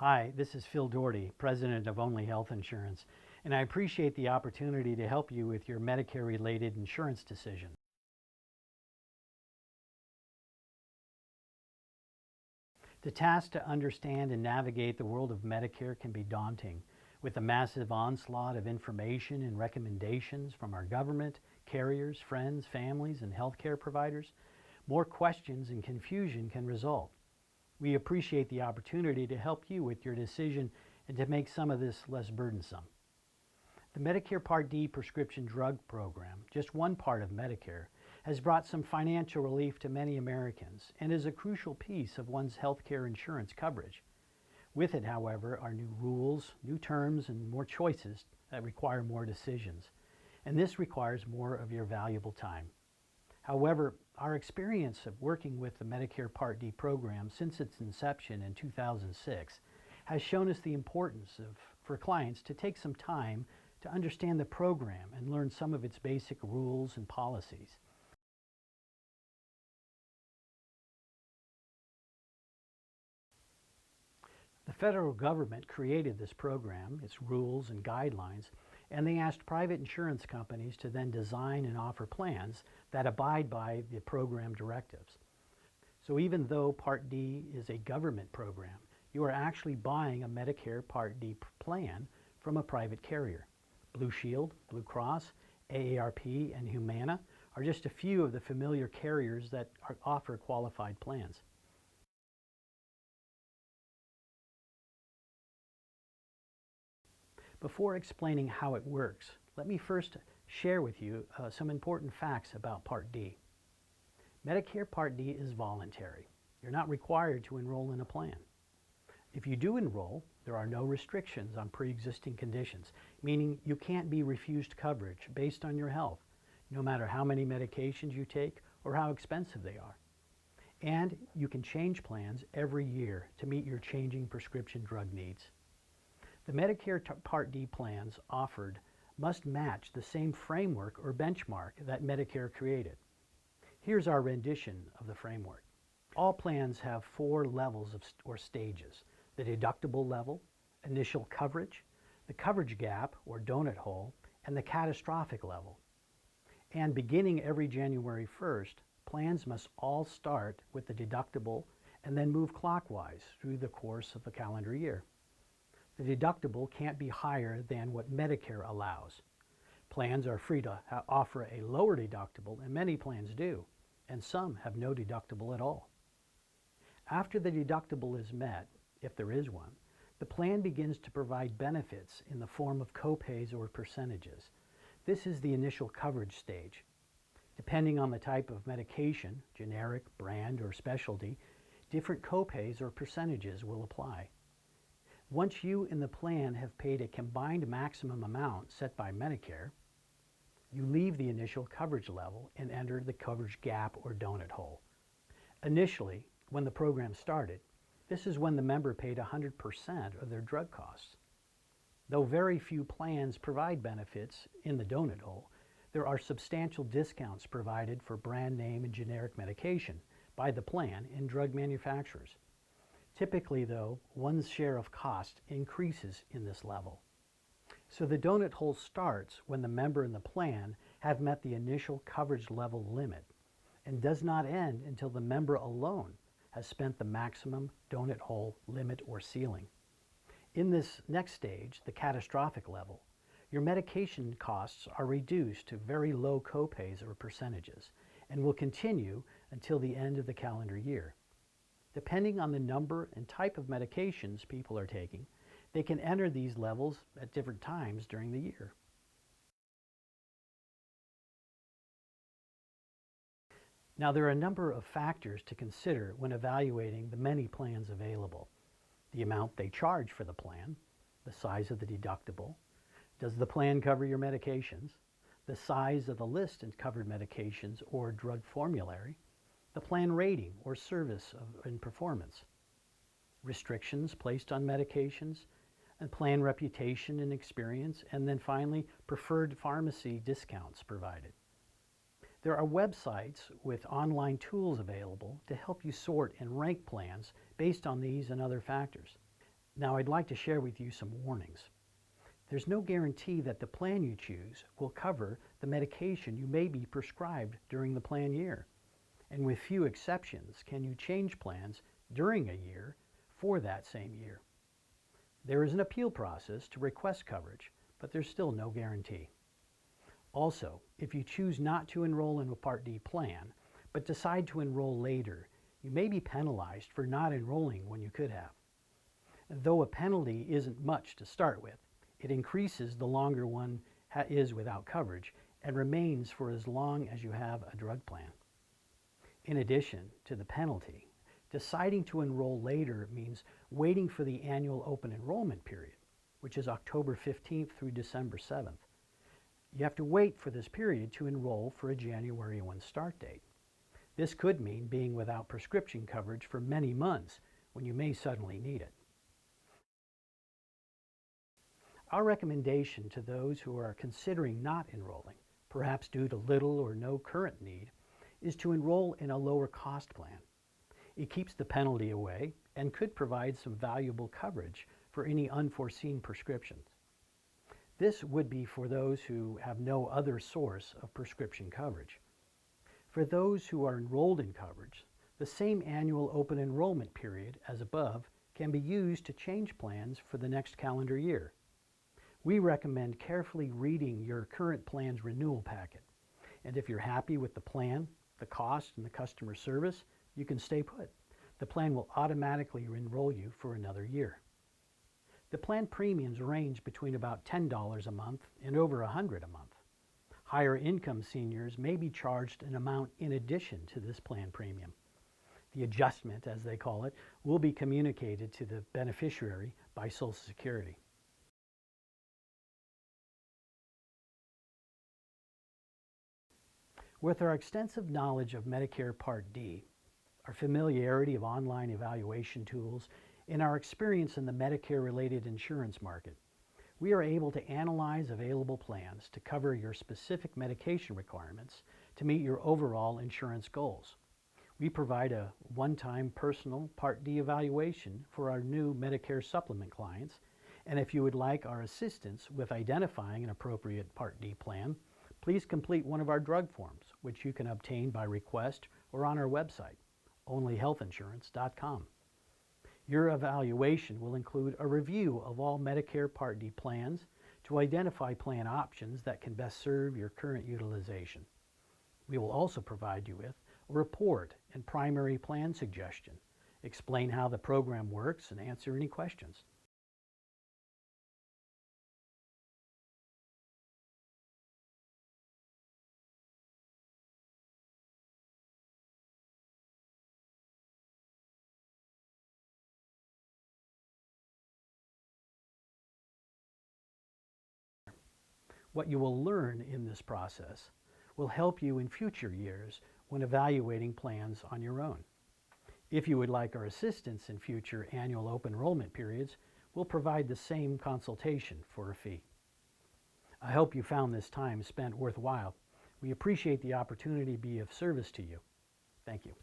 Hi, this is Phil Dougherty, President of OnlyHealthInsurance, and I appreciate the opportunity to help you with your Medicare-related insurance decision. The task to understand and navigate the world of Medicare can be daunting, with a massive onslaught of information and recommendations from our government, carriers, friends, families, and healthcare providers. More questions and confusion can result. We appreciate the opportunity to help you with your decision and to make some of this less burdensome. The Medicare Part D prescription drug program, just one part of Medicare, has brought some financial relief to many Americans and is a crucial piece of one's healthcare insurance coverage. With it, however, are new rules, new terms, and more choices that require more decisions. And this requires more of your valuable time. However, our experience of working with the Medicare Part D program since its inception in 2006 has shown us the importance for clients to take some time to understand the program and learn some of its basic rules and policies. The federal government created this program, its rules and guidelines, and they asked private insurance companies to then design and offer plans that abide by the program directives. So even though Part D is a government program, you are actually buying a Medicare Part D plan from a private carrier. Blue Shield, Blue Cross, AARP, and Humana are just a few of the familiar carriers that offer qualified plans. Before explaining how it works, let me first share with you some important facts about Part D. Medicare Part D is voluntary. You're not required to enroll in a plan. If you do enroll, there are no restrictions on pre-existing conditions, meaning you can't be refused coverage based on your health, no matter how many medications you take or how expensive they are. And you can change plans every year to meet your changing prescription drug needs. The Medicare Part D plans offered must match the same framework or benchmark that Medicare created. Here's our rendition of the framework. All plans have 4 levels or stages: the deductible level, initial coverage, the coverage gap or donut hole, and the catastrophic level. And beginning every January 1st, plans must all start with the deductible and then move clockwise through the course of the calendar year. The deductible can't be higher than what Medicare allows. Plans are free to offer a lower deductible, and many plans do, and some have no deductible at all. After the deductible is met, if there is one, the plan begins to provide benefits in the form of copays or percentages. This is the initial coverage stage. Depending on the type of medication, generic, brand, or specialty, different copays or percentages will apply. Once you and the plan have paid a combined maximum amount set by Medicare, you leave the initial coverage level and enter the coverage gap or donut hole. Initially, when the program started, this is when the member paid 100% of their drug costs. Though very few plans provide benefits in the donut hole, there are substantial discounts provided for brand name and generic medication by the plan and drug manufacturers. Typically, though, one's share of cost increases in this level. So the donut hole starts when the member and the plan have met the initial coverage level limit and does not end until the member alone has spent the maximum donut hole limit or ceiling. In this next stage, the catastrophic level, your medication costs are reduced to very low copays or percentages and will continue until the end of the calendar year. Depending on the number and type of medications people are taking, they can enter these levels at different times during the year. Now, there are a number of factors to consider when evaluating the many plans available. The amount they charge for the plan, the size of the deductible, does the plan cover your medications, the size of the list of covered medications or drug formulary, the plan rating or service and performance, restrictions placed on medications, and plan reputation and experience, and then finally, preferred pharmacy discounts provided. There are websites with online tools available to help you sort and rank plans based on these and other factors. Now, I'd like to share with you some warnings. There's no guarantee that the plan you choose will cover the medication you may be prescribed during the plan year. And with few exceptions, can you change plans during a year for that same year. There is an appeal process to request coverage, but there's still no guarantee. Also, if you choose not to enroll in a Part D plan, but decide to enroll later, you may be penalized for not enrolling when you could have. Though a penalty isn't much to start with, it increases the longer one is without coverage and remains for as long as you have a drug plan. In addition to the penalty, deciding to enroll later means waiting for the annual open enrollment period, which is October 15th through December 7th. You have to wait for this period to enroll for a January 1 start date. This could mean being without prescription coverage for many months when you may suddenly need it. Our recommendation to those who are considering not enrolling, perhaps due to little or no current need, is to enroll in a lower cost plan. It keeps the penalty away and could provide some valuable coverage for any unforeseen prescriptions. This would be for those who have no other source of prescription coverage. For those who are enrolled in coverage, the same annual open enrollment period as above can be used to change plans for the next calendar year. We recommend carefully reading your current plan's renewal packet. And if you're happy with the plan, the cost, and the customer service, you can stay put. The plan will automatically enroll you for another year. The plan premiums range between about $10 a month and over $100 a month. Higher income seniors may be charged an amount in addition to this plan premium. The adjustment, as they call it, will be communicated to the beneficiary by Social Security. With our extensive knowledge of Medicare Part D, our familiarity of online evaluation tools, and our experience in the Medicare-related insurance market, we are able to analyze available plans to cover your specific medication requirements to meet your overall insurance goals. We provide a one-time personal Part D evaluation for our new Medicare supplement clients, and if you would like our assistance with identifying an appropriate Part D plan, please complete one of our drug forms, which you can obtain by request or on our website, OnlyHealthInsurance.com. Your evaluation will include a review of all Medicare Part D plans to identify plan options that can best serve your current utilization. We will also provide you with a report and primary plan suggestion, explain how the program works, and answer any questions. What you will learn in this process will help you in future years when evaluating plans on your own. If you would like our assistance in future annual open enrollment periods, we'll provide the same consultation for a fee. I hope you found this time spent worthwhile. We appreciate the opportunity to be of service to you. Thank you.